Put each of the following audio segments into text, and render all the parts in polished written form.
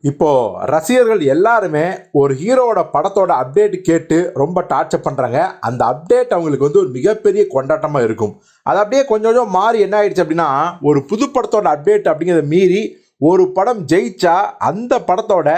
இப்போ ரசிகர்கள் எல்லாருமே ஒரு ஹீரோவோட படத்தோட அப்டேட் கேட்டு ரொம்ப டார்ச்சர் பண்ணுறாங்க. அந்த அப்டேட் அவங்களுக்கு வந்து ஒரு மிகப்பெரிய கொண்டாட்டமாக இருக்கும். அது அப்படியே கொஞ்சம் கொஞ்சம் மாறி என்ன ஆயிடுச்சு அப்படின்னா, ஒரு புது படத்தோட அப்டேட் அப்படிங்கிறத மீறி ஒரு படம் ஜெயிச்சா அந்த படத்தோட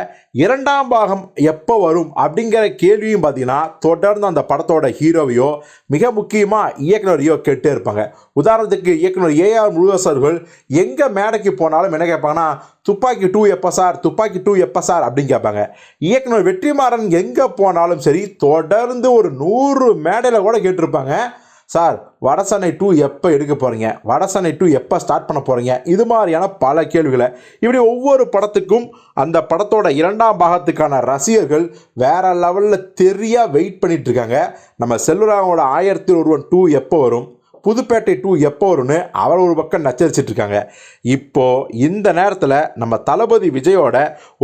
2ஆம் பாகம் எப்போ வரும் அப்படிங்கிற கேள்வியும் பார்த்தீங்கன்னா, தொடர்ந்து அந்த படத்தோட ஹீரோவையோ மிக முக்கியமாக இயக்குனரையோ கேட்டே இருப்பாங்க. உதாரணத்துக்கு இயக்குனர் ஏஆர் முருகதாஸ் அவர்கள் எங்கே மேடைக்கு போனாலும் என்ன கேட்பாங்கன்னா, துப்பாக்கி 2 எப்போ சார், துப்பாக்கி 2 எப்போ சார் அப்படின்னு கேட்பாங்க. இயக்குனர் வெற்றிமாறன் எங்கே போனாலும் சரி தொடர்ந்து ஒரு 100 மேடையில் கூட கேட்டிருப்பாங்க, சார் வடசென்னை 2 எப்போ எடுக்க போகிறீங்க, வடசென்னை 2 எப்போ ஸ்டார்ட் பண்ண போகிறீங்க, இது மாதிரியான பல கேள்விகளை. இப்படி ஒவ்வொரு படத்துக்கும் அந்த படத்தோட 2ஆம் பாகத்துக்கான ரசிகர்கள் வேற லெவலில் தெரியாக வெயிட் பண்ணிட்டு இருக்காங்க. நம்ம செல்வராகவோட 1001 2 எப்போ வரும், புதுப்பேட்டை 2 எப்போ வரும்னு அவர் ஒரு பக்கம் நச்சரிச்சிட்டு இருக்காங்க. இப்போது இந்த நேரத்தில் நம்ம தளபதி விஜயோட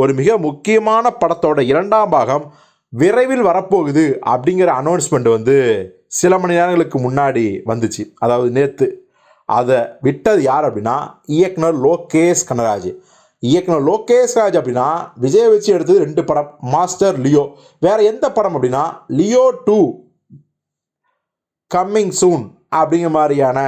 ஒரு மிக முக்கியமான படத்தோட 2ஆம் பாகம் விரைவில் வரப்போகுது அப்படிங்கிற அனௌன்ஸ்மெண்ட் வந்து சில மணி நேரங்களுக்கு முன்னாடி வந்துச்சு. அதாவது நேற்று. அதை விட்டது யார் அப்படின்னா இயக்குனர் லோகேஷ் கனகராஜ். இயக்குனர் லோகேஷ் ராஜ் அப்படின்னா விஜய் வச்சு எடுத்தது 2 படம், மாஸ்டர், லியோ. வேற எந்த படம் அப்படின்னா லியோ 2 கம்மிங் சூன் அப்படிங்கிற மாதிரியான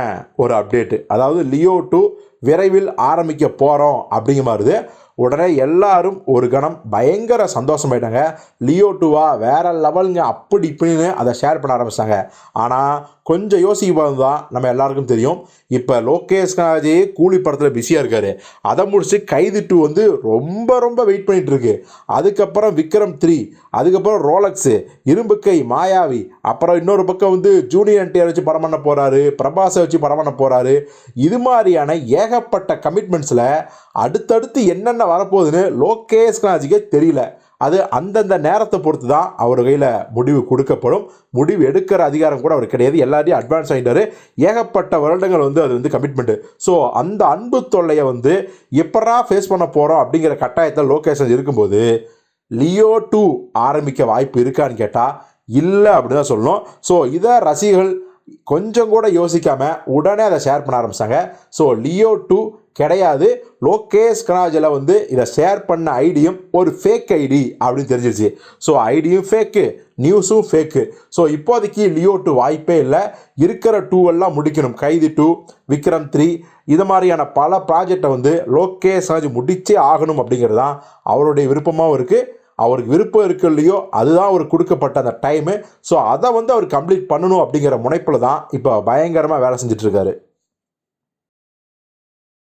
ஒரு அப்டேட்டு. அதாவது லியோ 2 விரைவில் ஆரம்பிக்க போகிறோம் அப்படிங்கிற மாதிரி. உடனே எல்லாரும் ஒரு கணம் பயங்கர சந்தோஷமாயிட்டாங்க. லியோ 2வா வேற லெவலுங்க அப்படி இப்படின்னு அதை ஷேர் பண்ண ஆரம்பிச்சாங்க. ஆனால் கொஞ்சம் யோசிக்க போது தான் நம்ம எல்லாருக்கும் தெரியும், இப்போ லோகேஷ் கனகராஜே கூலி படத்தில் பிஸியாக இருக்கார். அதை முடிச்சு கைது 2 வந்து ரொம்ப ரொம்ப வெயிட் பண்ணிட்டு இருக்கு. அதுக்கப்புறம் விக்ரம் 3, அதுக்கப்புறம் ரோலக்ஸு, இரும்புக்கை, மாயாவி, அப்புறம் இன்னொரு பக்கம் வந்து ஜூனியர் என்டிஆர் வச்சு படம் பண்ண போகிறாரு, பிரபாஸை வச்சு படம் பண்ண போகிறாரு. இது மாதிரியான ஏகப்பட்ட கமிட்மெண்ட்ஸில் அடுத்தடுத்து என்னென்ன வரப்போகுதுன்னு லோகேஷ் கனகராஜுக்கே தெரியல. அது அந்தந்த நேரத்தை பொறுத்து தான் அவர் கையில் முடிவு கொடுக்கப்படும். முடிவு எடுக்கிற அதிகாரம் கூட அவர் கிடையாது. எல்லாரையும் அட்வான்ஸ் ஆகிட்டார். ஏகப்பட்ட வருடங்கள் வந்து அது வந்து கமிட்மெண்ட்டு. ஸோ அந்த அன்பு தொல்லையை வந்து எப்படா ஃபேஸ் பண்ண போகிறோம் அப்படிங்கிற கட்டாயத்தில் லோகேஷன் இருக்கும்போது லியோ 2 ஆரம்பிக்க வாய்ப்பு இருக்கான்னு கேட்டால் இல்லை அப்படின்னு தான் சொல்லணும். ஸோ இதை ரசிகர்கள் கொஞ்சம் கூட யோசிக்காமல் உடனே அதை ஷேர் பண்ண ஆரம்பித்தாங்க. ஸோ லியோ 2 கிடையாது. லோகேஷ் கனகராஜில் வந்து இதை ஷேர் பண்ண ஐடியும் ஒரு ஃபேக் ஐடி அப்படின்னு தெரிஞ்சிருச்சு. ஸோ ஐடியும் ஃபேக்கு, நியூஸும் ஃபேக்கு. ஸோ இப்போதைக்கு லியோ 2 வாய்ப்பே இல்லை. இருக்கிற 2 எல்லாம் முடிக்கணும். கைது 2, விக்ரம் 3, இது மாதிரியான பல ப்ராஜெக்டை வந்து லோகேஷ் கனகராஜ் முடிச்சே ஆகணும் அப்படிங்கிறது தான் அவருடைய விருப்பமாகவும் இருக்குது. அவருக்கு விருப்பம் இருக்கு இல்லையோ அதுதான் அவருக்கு கொடுக்கப்பட்ட அந்த டைமு. ஸோ அதை வந்து அவர் கம்ப்ளீட் பண்ணணும் அப்படிங்கிற முனைப்பில் தான் இப்போ பயங்கரமாக வேலை செஞ்சிட்ருக்காரு.